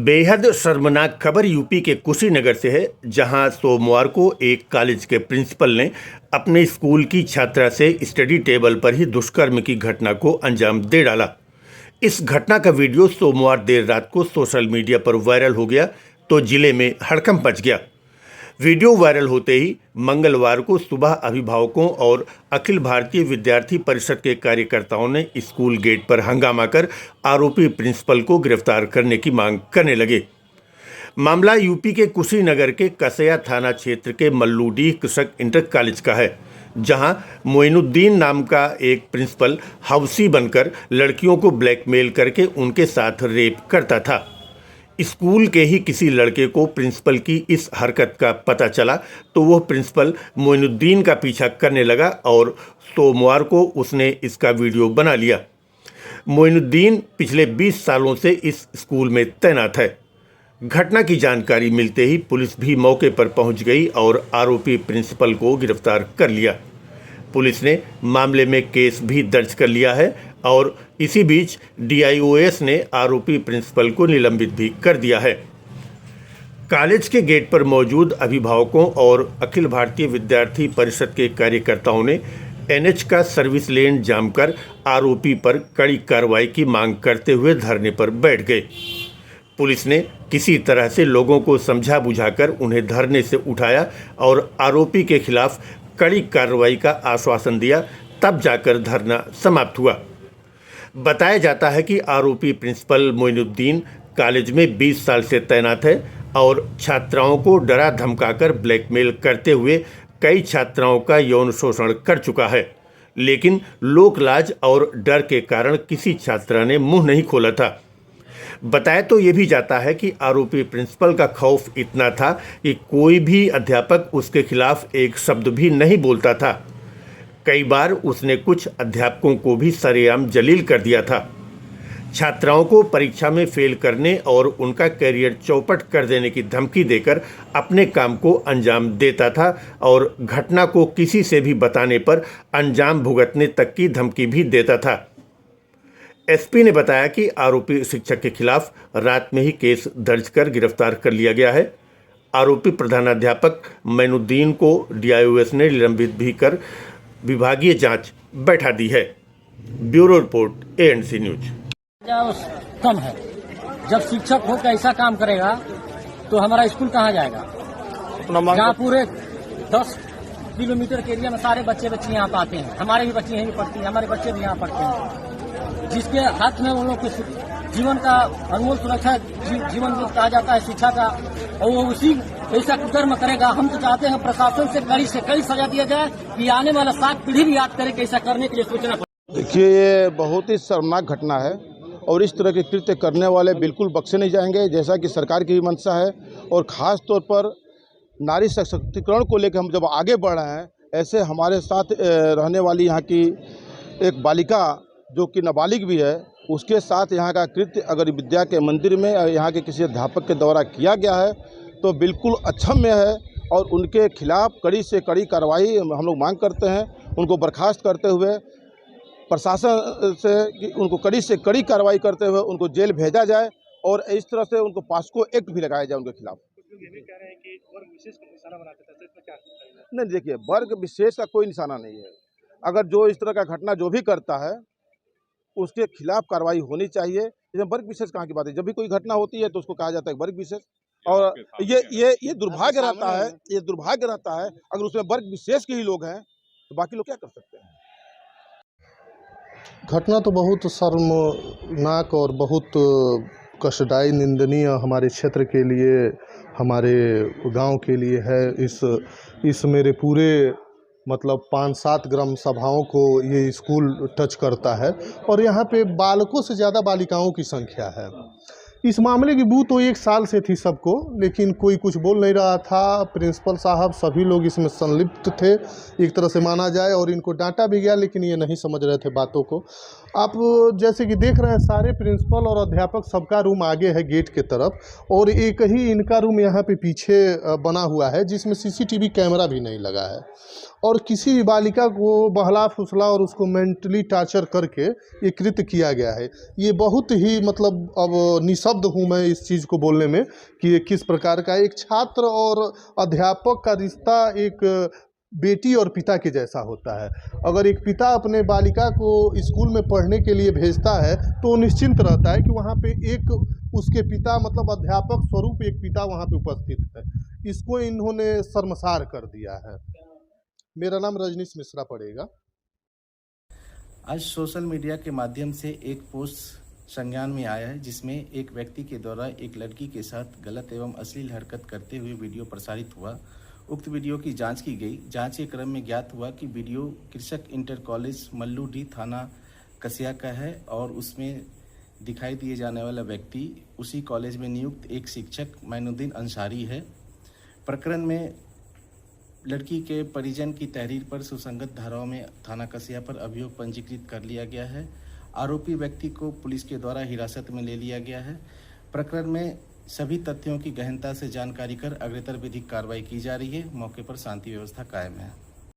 बेहद शर्मनाक खबर यूपी के कुशीनगर से है, जहां सोमवार को एक कॉलेज के प्रिंसिपल ने अपने स्कूल की छात्रा से स्टडी टेबल पर ही दुष्कर्म की घटना को अंजाम दे डाला। इस घटना का वीडियो सोमवार देर रात को सोशल मीडिया पर वायरल हो गया तो जिले में हड़कंप मच गया। वीडियो वायरल होते ही मंगलवार को सुबह अभिभावकों और अखिल भारतीय विद्यार्थी परिषद के कार्यकर्ताओं ने स्कूल गेट पर हंगामा कर आरोपी प्रिंसिपल को गिरफ्तार करने की मांग करने लगे। मामला यूपी के कुशीनगर के कसया थाना क्षेत्र के मल्लूडीह कृषक इंटर कॉलेज का है, जहां मोइनुद्दीन नाम का एक प्रिंसिपल हवसी बनकर लड़कियों को ब्लैकमेल करके उनके साथ रेप करता था। स्कूल के ही किसी लड़के को प्रिंसिपल की इस हरकत का पता चला तो वह प्रिंसिपल मोइनुद्दीन का पीछा करने लगा और सोमवार को उसने इसका वीडियो बना लिया। मोइनुद्दीन पिछले 20 सालों से इस स्कूल में तैनात है। घटना की जानकारी मिलते ही पुलिस भी मौके पर पहुंच गई और आरोपी प्रिंसिपल को गिरफ्तार कर लिया। पुलिस ने मामले में केस भी दर्ज कर लिया है और इसी बीच DIOS ने आरोपी प्रिंसिपल को निलंबित भी कर दिया है। कॉलेज के गेट पर मौजूद अभिभावकों और अखिल भारतीय विद्यार्थी परिषद के कार्यकर्ताओं ने NH का सर्विस लेन जाम कर आरोपी पर कड़ी कार्रवाई की मांग करते हुए धरने पर बैठ गए। पुलिस ने किसी तरह से लोगों को समझा बुझाकर उन्हें धरने से उठाया और आरोपी के खिलाफ कड़ी कार्रवाई का आश्वासन दिया, तब जाकर धरना समाप्त हुआ। बताया जाता है कि आरोपी प्रिंसिपल मोइनुद्दीन कॉलेज में 20 साल से तैनात है और छात्राओं को डरा धमकाकर ब्लैकमेल करते हुए कई छात्राओं का यौन शोषण कर चुका है, लेकिन लोकलाज और डर के कारण किसी छात्रा ने मुंह नहीं खोला था। बताया तो ये भी जाता है कि आरोपी प्रिंसिपल का खौफ इतना था कि कोई भी अध्यापक उसके खिलाफ एक शब्द भी नहीं बोलता था। कई बार उसने कुछ अध्यापकों को भी सरेआम जलील कर दिया था। छात्राओं को परीक्षा में फेल करने और उनका कैरियर चौपट कर देने की धमकी देकर अपने काम को अंजाम देता था और घटना को किसी से भी बताने पर अंजाम भुगतने तक की धमकी भी देता था। SP ने बताया कि आरोपी शिक्षक के खिलाफ रात में ही केस दर्ज कर गिरफ्तार कर लिया गया है। आरोपी प्रधानाध्यापक मोइनुद्दीन को DIOS ने निलंबित भी कर विभागीय जांच बैठा दी है। Bureau report ANC news. कम है, जब शिक्षक हो ऐसा काम करेगा तो हमारा स्कूल कहाँ जाएगा? जहाँ पूरे 10 किलोमीटर के एरिया में सारे बच्चे यहाँ पाते हैं, हमारे भी बच्चे यहीं पढ़ती हैं, हमारे बच्चे भी यहाँ पढ़ते हैं। जिसके हाथ में उन लोग के जीवन का अनमोल सुरक्षा जीवन जो कहा जाता है शिक्षा का, और वो उसी ऐसा कुकर्म करेगा। हम तो चाहते हैं प्रशासन से कड़ी सजा दिया जाए कि आने वाला 7 पीढ़ी भी याद करे कि ऐसा करने के लिए सोचना पड़े। देखिए, ये बहुत ही शर्मनाक घटना है और इस तरह के कृत्य करने वाले बिल्कुल बख्शे नहीं जाएंगे, जैसा कि सरकार की भी मंशा है। और ख़ास तौर पर नारी सशक्तिकरण को लेकर हम जब आगे बढ़ रहे हैं, ऐसे हमारे साथ रहने वाली यहाँ की एक बालिका जो कि नाबालिग भी है, उसके साथ यहाँ का कृत्य अगर विद्या के मंदिर में यहाँ के किसी अध्यापक के द्वारा किया गया है तो बिल्कुल अक्षम्य है और उनके खिलाफ कड़ी से कड़ी कार्रवाई हम लोग मांग करते हैं। उनको बर्खास्त करते हुए प्रशासन से कि उनको कड़ी से कड़ी कार्रवाई करते हुए उनको जेल भेजा जाए और इस तरह से उनको पॉस्को एक्ट भी लगाया जाए उनके खिलाफ। नहीं, देखिए, वर्ग विशेष का कोई निशाना नहीं है। अगर जो इस तरह का घटना जो भी करता है उसके खिलाफ कार्रवाई होनी चाहिए। इसमें वर्ग विशेष कहाँ की बात है? जब भी कोई घटना होती है तो उसको कहा जाता है वर्ग विशेष, और ये दुर्भाग्य रहता है, ये दुर्भाग्य रहता है अगर उसमें वर्ग विशेष के ही लोग हैं तो बाकी लोग क्या कर सकते हैं। घटना तो बहुत शर्मनाक और बहुत कष्टदायी, निंदनीय हमारे क्षेत्र के लिए, हमारे गांव के लिए है। इस मेरे पूरे मतलब 5-7 ग्राम सभाओं को ये स्कूल टच करता है और यहाँ पे बालकों से ज़्यादा बालिकाओं की संख्या है। इस मामले की बू तो 1 साल से थी सबको, लेकिन कोई कुछ बोल नहीं रहा था। प्रिंसिपल साहब सभी लोग इसमें संलिप्त थे एक तरह से माना जाए, और इनको डांटा भी गया, लेकिन ये नहीं समझ रहे थे बातों को। आप जैसे कि देख रहे हैं सारे प्रिंसिपल और अध्यापक सबका रूम आगे है गेट के तरफ, और एक ही इनका रूम यहाँ पे पीछे बना हुआ है जिसमें सीसीटीवी कैमरा भी नहीं लगा है। और किसी भी बालिका को बहला फुसला और उसको मेंटली टॉर्चर करके ये कृत्य किया गया है। ये बहुत ही मतलब अब निशब्द हूँ मैं इस चीज़ को बोलने में कि ये किस प्रकार का एक छात्र और अध्यापक का रिश्ता एक बेटी और पिता के जैसा होता है। अगर एक पिता अपने बालिका को स्कूल में पढ़ने के लिए भेजता है तो वो निश्चिंत रहता है कि वहाँ पे एक उसके पिता मतलब अध्यापक स्वरूप एक पिता वहाँ पे उपस्थित है। इसको इन्होंने शर्मसार कर दिया है। मेरा नाम रजनीश मिश्रा पड़ेगा। आज सोशल मीडिया के माध्यम से एक पोस्ट संज्ञान में आया है जिसमें एक व्यक्ति के द्वारा एक लड़की के साथ गलत एवं अश्लील हरकत करते हुए वीडियो प्रसारित हुआ। उक्त वीडियो की जांच की गई। जांच के क्रम में ज्ञात हुआ कि वीडियो कृषक इंटर कॉलेज मल्लूडी थाना कसिया का है और उसमें दिखाई दिए जाने वाला व्यक्ति उसी कॉलेज में नियुक्त एक शिक्षक मैनुद्दीन अंसारी है। प्रकरण में लड़की के परिजन की तहरीर पर सुसंगत धाराओं में थाना कसिया पर अभियोग पंजीकृत कर लिया गया है। आरोपी व्यक्ति को पुलिस के द्वारा हिरासत में ले लिया गया है। प्रकरण में सभी तथ्यों की गहनता से जानकारी कर अग्रेतर विधिक कार्रवाई की जा रही है। मौके पर शांति व्यवस्था कायम है।